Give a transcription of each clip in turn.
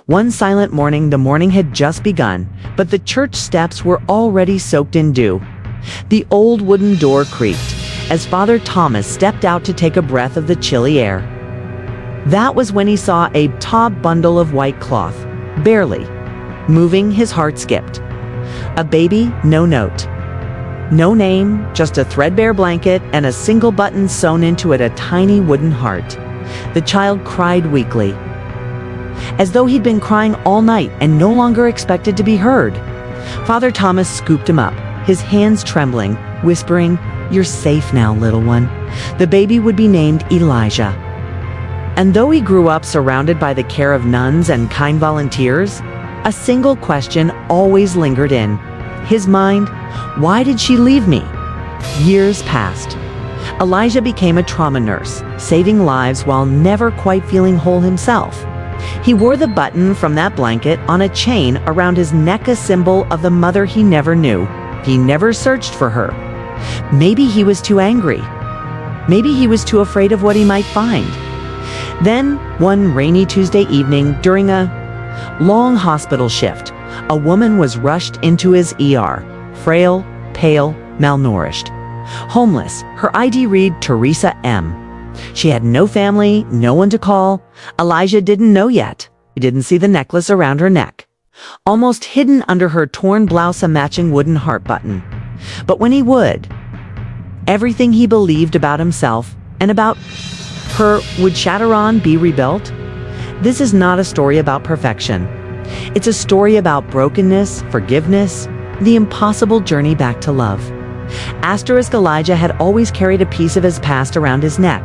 One silent morning, the morning had just begun, but the church steps were already soaked in dew. The old wooden door creaked as Father Thomas stepped out to take a breath of the chilly air. That was when he saw a tall bundle of white cloth, barely moving. His heart skipped. A baby, no note. No name, just a threadbare blanket and a single button sewn into it, a tiny wooden heart. The child cried weakly, as though he'd been crying all night and no longer expected to be heard. Father Thomas scooped him up, his hands trembling, whispering, "You're safe now, little one." The baby would be named Elijah. And though he grew up surrounded by the care of nuns and kind volunteers, a single question always lingered in his mind: why did she leave me? Years passed. Elijah became a trauma nurse, saving lives while never quite feeling whole himself. He wore the button from that blanket on a chain around his neck, a symbol of the mother he never knew. He never searched for her. Maybe he was too angry. Maybe he was too afraid of what he might find. Then, one rainy Tuesday evening, during a long hospital shift, a woman was rushed into his ER, frail, pale, malnourished, homeless. Her ID read Teresa M. She had no family, no one to call. Elijah didn't know yet. He didn't see the necklace around her neck, almost hidden under her torn blouse, a matching wooden heart button. But when he would, everything he believed about himself and about her would shatter on, be rebuilt. This is not a story about perfection. It's a story about brokenness, forgiveness, the impossible journey back to love. Asterisk Elijah had always carried a piece of his past around his neck.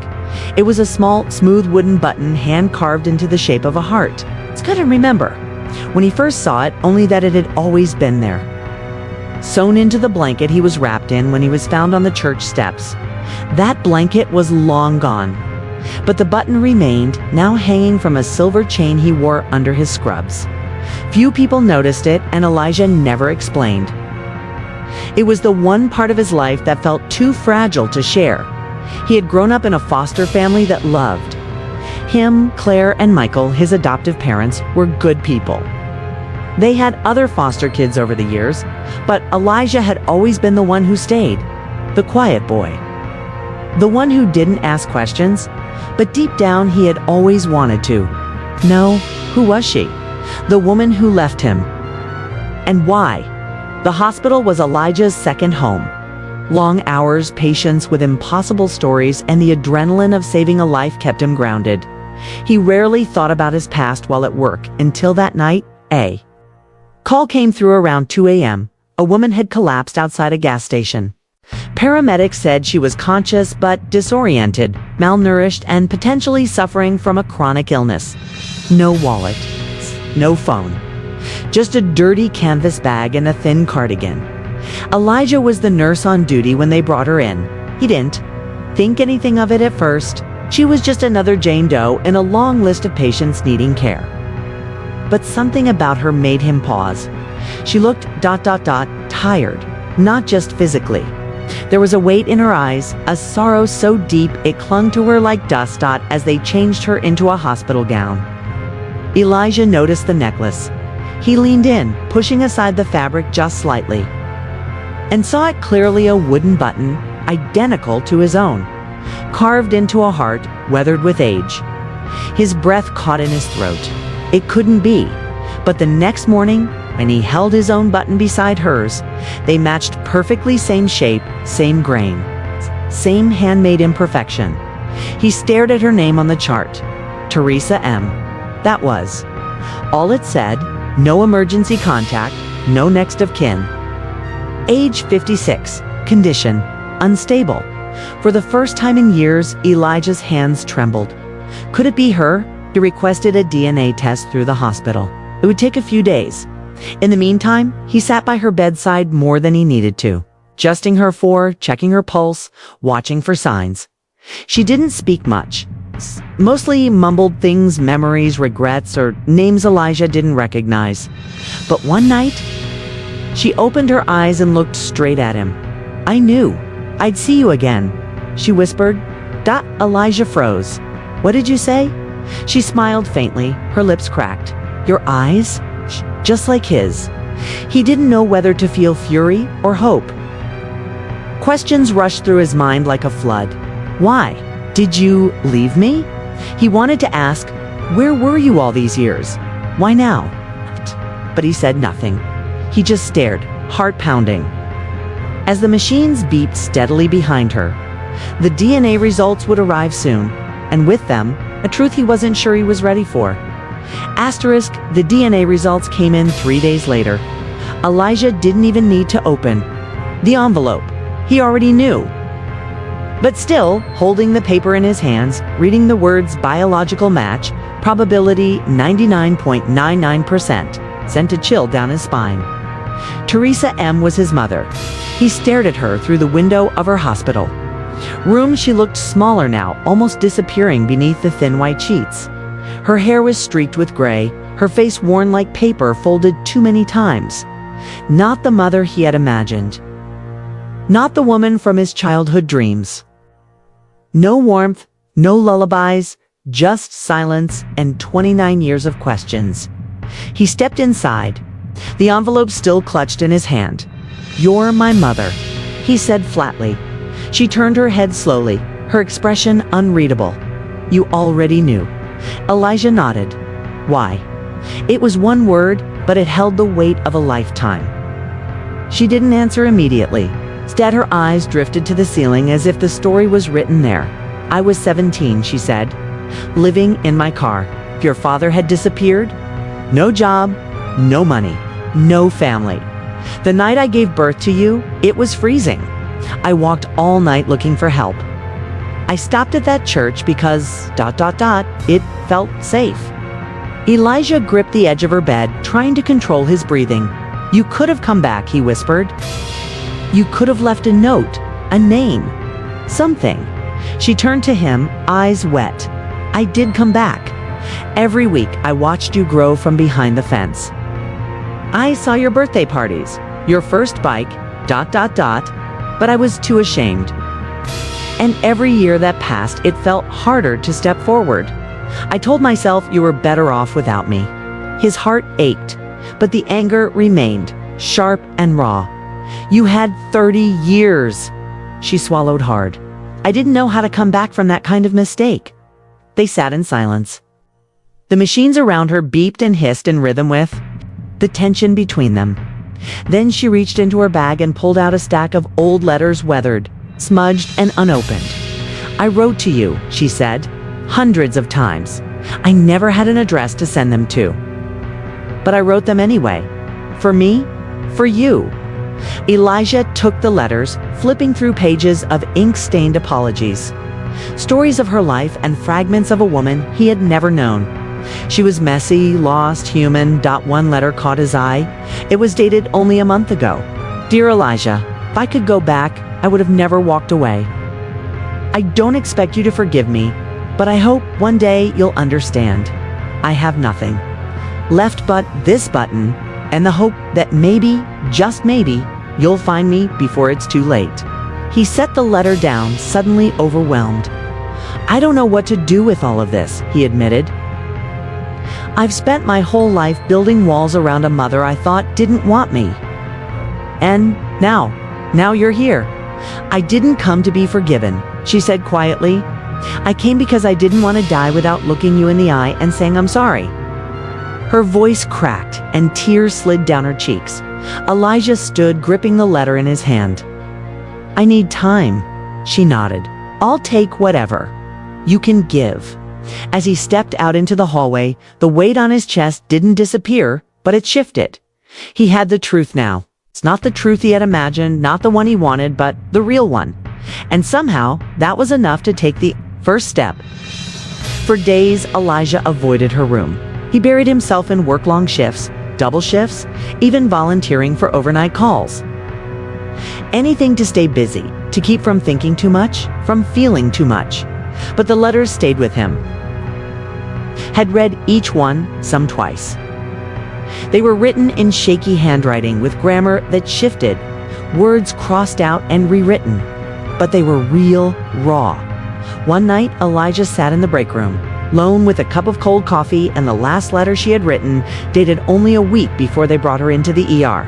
It was a small, smooth wooden button hand-carved into the shape of a heart. It's good to remember, when he first saw it, only that it had always been there. Sewn into the blanket he was wrapped in when he was found on the church steps. That blanket was long gone, but the button remained, now hanging from a silver chain he wore under his scrubs. Few people noticed it, and Elijah never explained. It was the one part of his life that felt too fragile to share. He had grown up in a foster family that loved him. Claire and Michael, his adoptive parents, were good people. They had other foster kids over the years, but Elijah had always been the one who stayed, the quiet boy, the one who didn't ask questions, but deep down he had always wanted to know, who was she? The woman who left him. And why? The hospital was Elijah's second home. Long hours, patience with impossible stories, and the adrenaline of saving a life kept him grounded. He rarely thought about his past while at work until that night. A call came through around 2 a.m. A woman had collapsed outside a gas station. Paramedics said she was conscious but disoriented, malnourished, and potentially suffering from a chronic illness. No wallet, no phone, just a dirty canvas bag and a thin cardigan. Elijah was the nurse on duty when they brought her in. He didn't think anything of it at first. She was just another Jane Doe in a long list of patients needing care. But something about her made him pause. She looked ... tired, not just physically. There was a weight in her eyes, a sorrow so deep it clung to her like dust as they changed her into a hospital gown. Elijah noticed the necklace. He leaned in, pushing aside the fabric just slightly, and saw it clearly, a wooden button, identical to his own, carved into a heart weathered with age. His breath caught in his throat. It couldn't be. But the next morning, when he held his own button beside hers, they matched perfectly, same shape, same grain, same handmade imperfection. He stared at her name on the chart. Teresa M. That was all it said. No emergency contact, no next of kin. Age 56, condition unstable. For the first time in years, Elijah's hands trembled. Could it be her? He requested a DNA test through the hospital. It would take a few days. In the meantime, he sat by her bedside more than he needed to, adjusting her for, checking her pulse, watching for signs. She didn't speak much. Mostly mumbled things, memories, regrets, or names Elijah didn't recognize. But one night, she opened her eyes and looked straight at him. "I knew I'd see you again," she whispered. Elijah froze. "What did you say?" She smiled faintly, her lips cracked. Your eyes? Just like his. He didn't know whether to feel fury or hope. Questions rushed through his mind like a flood. Why? Did you leave me? He wanted to ask, where were you all these years? Why now? But he said nothing. He just stared, heart pounding. As the machines beeped steadily behind her, the DNA results would arrive soon, and with them, a truth he wasn't sure he was ready for. Asterisk, the DNA results came in 3 days later. Elijah didn't even need to open the envelope. He already knew. But still, holding the paper in his hands, reading the words biological match, probability 99.99%, sent a chill down his spine. Teresa M. was his mother. He stared at her through the window of her hospital room. She looked smaller now, almost disappearing beneath the thin white sheets. Her hair was streaked with gray, her face worn like paper folded too many times. Not the mother he had imagined. Not the woman from his childhood dreams. No warmth, no lullabies, just silence and 29 years of questions. He stepped inside, the envelope still clutched in his hand. "You're my mother," he said flatly. She turned her head slowly, her expression unreadable. "You already knew." Elijah nodded. "Why?" It was one word, but it held the weight of a lifetime. She didn't answer immediately. Instead, her eyes drifted to the ceiling as if the story was written there. "I was 17, she said, living in my car. Your father had disappeared. No job, no money, no family. The night I gave birth to you, it was freezing. I walked all night looking for help. I stopped at that church because ... it felt safe." Elijah gripped the edge of her bed, trying to control his breathing. "You could have come back," he whispered. "You could have left a note, a name, something." She turned to him, eyes wet. "I did come back. Every week I watched you grow from behind the fence. I saw your birthday parties, your first bike, ... but I was too ashamed. And every year that passed, it felt harder to step forward. I told myself you were better off without me." His heart ached, but the anger remained, sharp and raw. "You had 30 years. She swallowed hard. "I didn't know how to come back from that kind of mistake." They sat in silence. The machines around her beeped and hissed in rhythm with the tension between them. Then she reached into her bag and pulled out a stack of old letters, weathered, smudged, and unopened. "I wrote to you," she said, "hundreds of times. I never had an address to send them to. But I wrote them anyway. For me, for you." Elijah took the letters, flipping through pages of ink-stained apologies. Stories of her life and fragments of a woman he had never known. She was messy, lost, human. One letter caught his eye. It was dated only a month ago. "Dear Elijah, if I could go back, I would have never walked away. I don't expect you to forgive me, but I hope one day you'll understand. I have nothing left but this button and the hope that maybe, just maybe, you'll find me before it's too late." He set the letter down, suddenly overwhelmed. "I don't know what to do with all of this," he admitted. "I've spent my whole life building walls around a mother I thought didn't want me. And now you're here. I didn't come to be forgiven," she said quietly. "I came because I didn't want to die without looking you in the eye and saying I'm sorry." Her voice cracked and tears slid down her cheeks. Elijah stood, gripping the letter in his hand. "I need time," she nodded. "I'll take whatever you can give." As he stepped out into the hallway, the weight on his chest didn't disappear, but it shifted. He had the truth now. It's not the truth he had imagined, not the one he wanted, but the real one. And somehow, that was enough to take the first step. For days, Elijah avoided her room. He buried himself in work-long shifts, double shifts, even volunteering for overnight calls. Anything to stay busy, to keep from thinking too much, from feeling too much. But the letters stayed with him. Had read each one, some twice. They were written in shaky handwriting with grammar that shifted, words crossed out and rewritten. But they were real, raw. One night, Elijah sat in the break room. lone with a cup of cold coffee and the last letter she had written, dated only a week before they brought her into the ER.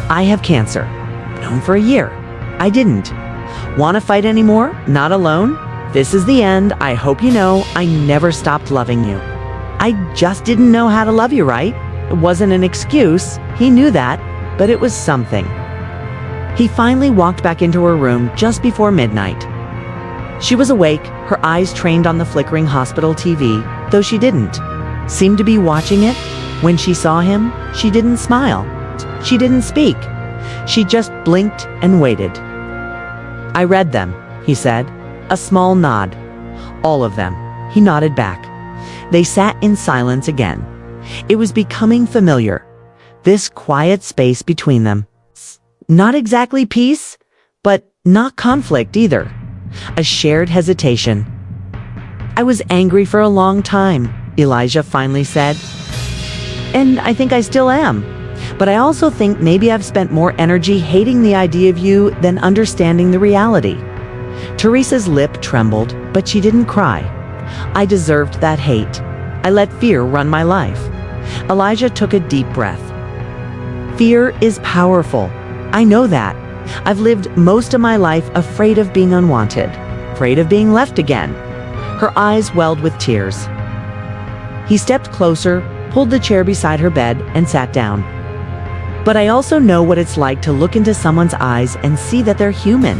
I have cancer. Known for a year. I didn't. Want to fight anymore? Not alone? This is the end. I hope you know I never stopped loving you. I just didn't know how to love you right. It wasn't an excuse. He knew that, but it was something. He finally walked back into her room just before midnight. She was awake, her eyes trained on the flickering hospital TV, though she didn't seem to be watching it. When she saw him, she didn't smile. She didn't speak. She just blinked and waited. I read them, he said. A small nod. All of them. He nodded back. They sat in silence again. It was becoming familiar. This quiet space between them. Not exactly peace, but not conflict either. A shared hesitation. I was angry for a long time, Elijah finally said. And I think I still am. But I also think maybe I've spent more energy hating the idea of you than understanding the reality. Teresa's lip trembled, but she didn't cry. I deserved that hate. I let fear run my life. Elijah took a deep breath. Fear is powerful. I know that. I've lived most of my life afraid of being unwanted, afraid of being left again. Her eyes welled with tears. He stepped closer, pulled the chair beside her bed, and sat down. But I also know what it's like to look into someone's eyes and see that they're human,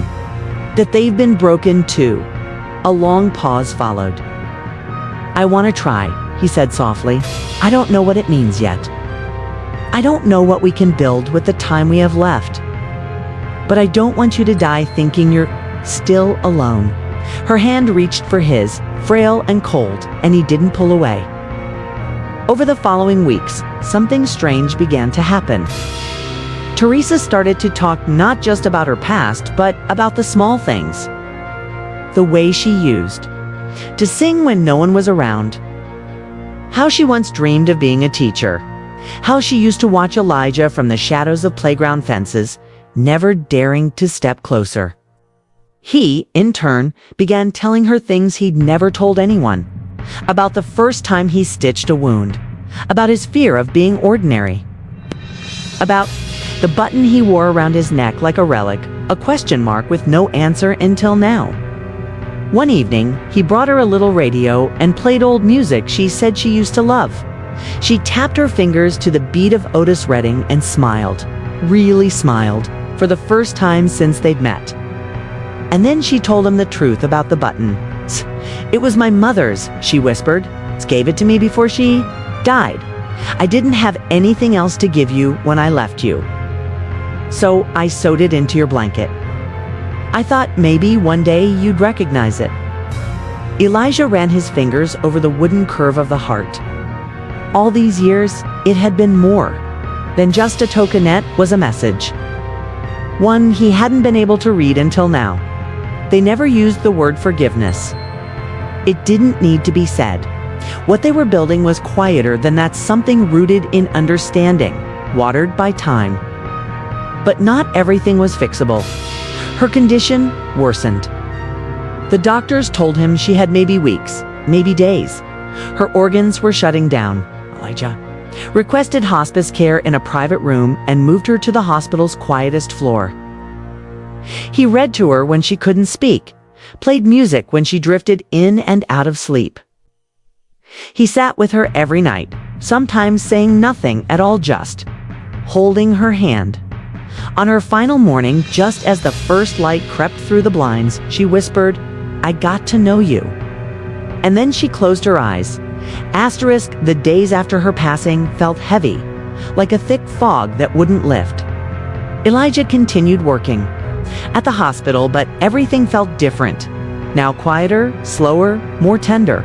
that they've been broken too. A long pause followed. I want to try, he said softly. I don't know what it means yet. I don't know what we can build with the time we have left. But I don't want you to die thinking you're still alone. Her hand reached for his, frail and cold, and he didn't pull away. Over the following weeks, something strange began to happen. Teresa started to talk not just about her past, but about the small things. The way she used to sing when no one was around. How she once dreamed of being a teacher. How she used to watch Elijah from the shadows of playground fences, never daring to step closer. He, in turn, began telling her things he'd never told anyone. About the first time he stitched a wound. About his fear of being ordinary. About the button he wore around his neck like a relic, a question mark with no answer until now. One evening, he brought her a little radio and played old music she said she used to love. She tapped her fingers to the beat of Otis Redding and smiled, really smiled, for the first time since they'd met. And then she told him the truth about the button. It was my mother's, she whispered. Gave it to me before she died. I didn't have anything else to give you when I left you. So I sewed it into your blanket. I thought maybe one day you'd recognize it. Elijah ran his fingers over the wooden curve of the heart. All these years, it had been more than just a tokenette, was a message. One he hadn't been able to read until now. They never used the word forgiveness. It didn't need to be said. What they were building was quieter than that, something rooted in understanding, watered by time. But not everything was fixable. Her condition worsened. The doctors told him she had maybe weeks, maybe days. Her organs were shutting down. Elijah requested hospice care in a private room and moved her to the hospital's quietest floor. He read to her when she couldn't speak, played music when she drifted in and out of sleep. He sat with her every night, sometimes saying nothing at all, just holding her hand. On her final morning, just as the first light crept through the blinds, she whispered, I got to know you. And then she closed her eyes. Asterisk, the days after her passing felt heavy, like a thick fog that wouldn't lift. Elijah continued working at the hospital, but everything felt different. Now quieter, slower, more tender.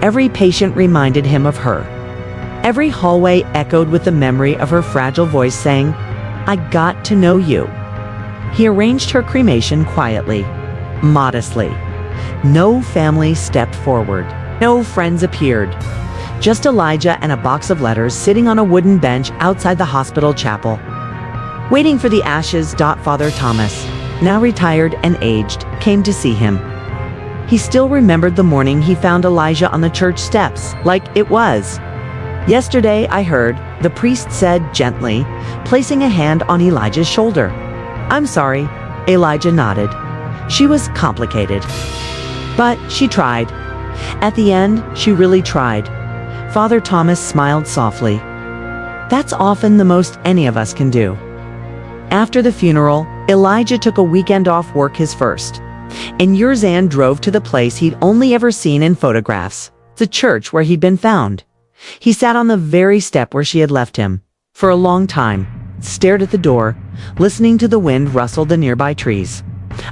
Every patient reminded him of her. Every hallway echoed with the memory of her fragile voice saying, I got to know you. He arranged her cremation quietly, modestly. No family stepped forward. No friends appeared. Just Elijah and a box of letters sitting on a wooden bench outside the hospital chapel. Waiting for the ashes. Father Thomas, now retired and aged, came to see him. He still remembered the morning he found Elijah on the church steps, like it was yesterday. I heard, the priest said gently, placing a hand on Elijah's shoulder. I'm sorry, Elijah nodded. She was complicated. But she tried. At the end, she really tried. Father Thomas smiled softly. That's often the most any of us can do. After the funeral, Elijah took a weekend off work, his first. And Yurzan drove to the place he'd only ever seen in photographs, the church where he'd been found. He sat on the very step where she had left him, for a long time, stared at the door, listening to the wind rustle the nearby trees.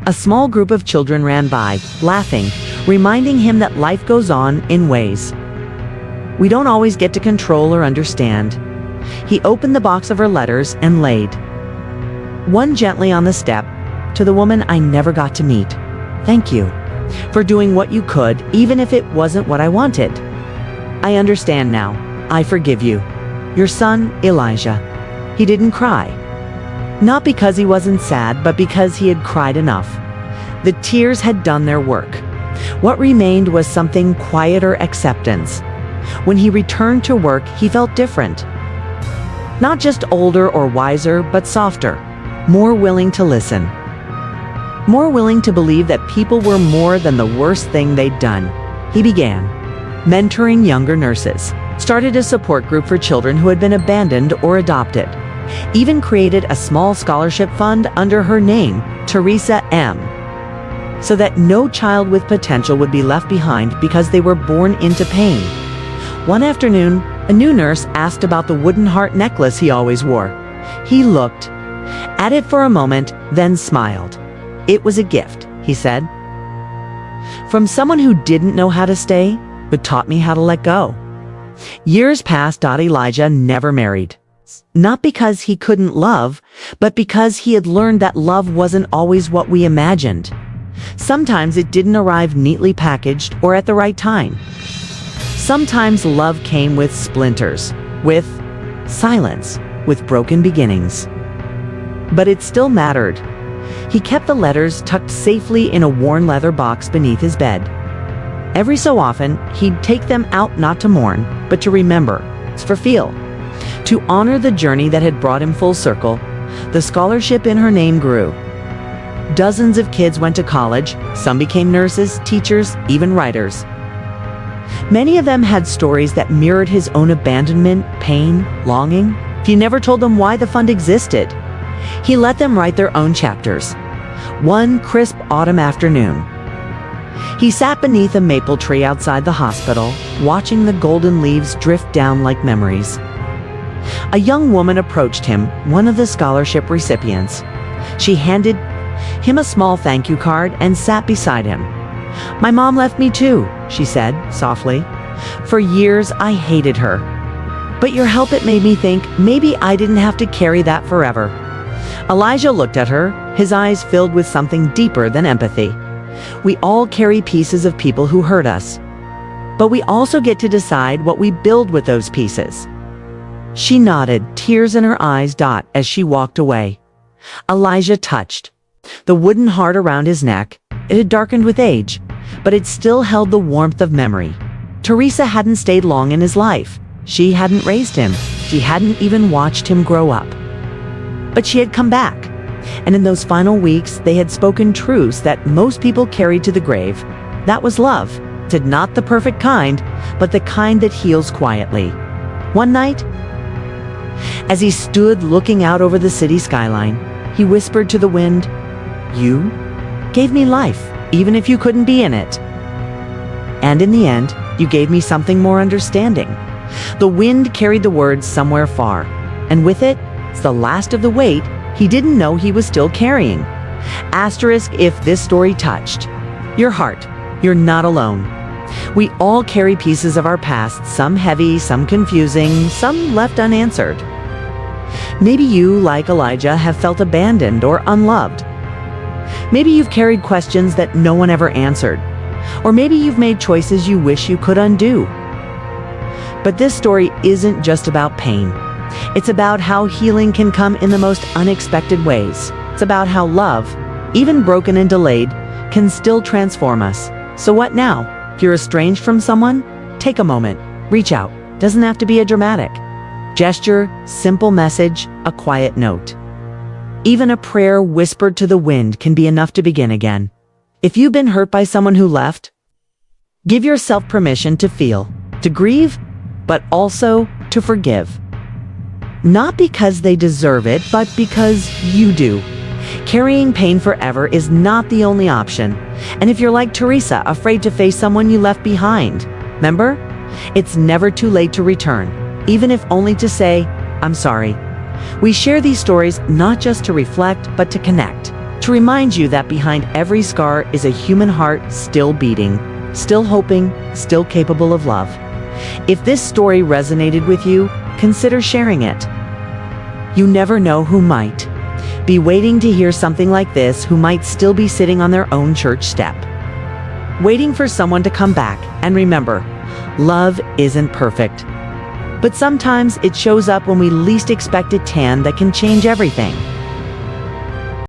A small group of children ran by, laughing, reminding him that life goes on in ways we don't always get to control or understand. He opened the box of her letters and laid one gently on the step. To the woman I never got to meet, thank you for doing what you could, even if it wasn't what I wanted. I understand now. I forgive you. Your son, Elijah. He didn't cry. Not because he wasn't sad, but because he had cried enough. The tears had done their work. What remained was something quieter: acceptance. When he returned to work, he felt different. Not just older or wiser, but softer, more willing to listen. More willing to believe that people were more than the worst thing they'd done. He began mentoring younger nurses, started a support group for children who had been abandoned or adopted, even created a small scholarship fund under her name, Teresa M., so that no child with potential would be left behind because they were born into pain. One afternoon, a new nurse asked about the wooden heart necklace he always wore. He looked at it for a moment, then smiled. It was a gift, he said, from someone who didn't know how to stay, but taught me how to let go. Years passed. Elijah never married. Not because he couldn't love, but because he had learned that love wasn't always what we imagined. Sometimes it didn't arrive neatly packaged or at the right time. Sometimes love came with splinters, with silence, with broken beginnings. But it still mattered. He kept the letters tucked safely in a worn leather box beneath his bed. Every so often, he'd take them out, not to mourn, but to remember, for feel, to honor the journey that had brought him full circle. The scholarship in her name grew. Dozens of kids went to college. Some became nurses, teachers, even writers. Many of them had stories that mirrored his own abandonment, pain, longing. He never told them why the fund existed. He let them write their own chapters. One crisp autumn afternoon, he sat beneath a maple tree outside the hospital, watching the golden leaves drift down like memories. A young woman approached him, one of the scholarship recipients. She handed him a small thank you card and sat beside him. My mom left me too, she said softly. For years, I hated her. But your help, it made me think maybe I didn't have to carry that forever. Elijah looked at her, his eyes filled with something deeper than empathy. We all carry pieces of people who hurt us, but we also get to decide what we build with those pieces. She nodded, tears in her eyes as she walked away. Elijah touched the wooden heart around his neck. It had darkened with age, but it still held the warmth of memory. Teresa hadn't stayed long in his life. She hadn't raised him. She hadn't even watched him grow up. But she had come back, and in those final weeks, they had spoken truths that most people carried to the grave. That was love, not the perfect kind, but the kind that heals quietly. One night, as he stood looking out over the city skyline, he whispered to the wind, "You gave me life, even if you couldn't be in it. And in the end, you gave me something more understanding." The wind carried the words somewhere far, and with it, the last of the weight he didn't know he was still carrying. Asterisk if this story touched your heart, you're not alone. We all carry pieces of our past, some heavy, some confusing, some left unanswered. Maybe you, like Elijah, have felt abandoned or unloved. Maybe you've carried questions that no one ever answered. Or maybe you've made choices you wish you could undo. But this story isn't just about pain. It's about how healing can come in the most unexpected ways. It's about how love, even broken and delayed, can still transform us. So what now? If you're estranged from someone, take a moment, reach out. Doesn't have to be a dramatic gesture, simple message, a quiet note. Even a prayer whispered to the wind can be enough to begin again. If you've been hurt by someone who left, give yourself permission to feel, to grieve, but also to forgive. Not because they deserve it, but because you do. Carrying pain forever is not the only option. And if you're like Teresa, afraid to face someone you left behind, remember, it's never too late to return, even if only to say, I'm sorry. We share these stories not just to reflect, but to connect, to remind you that behind every scar is a human heart still beating, still hoping, still capable of love. If this story resonated with you, consider sharing it. You never know who might be waiting to hear something like this, who might still be sitting on their own church step, waiting for someone to come back. And remember, love isn't perfect, but sometimes it shows up when we least expect it, that can change everything.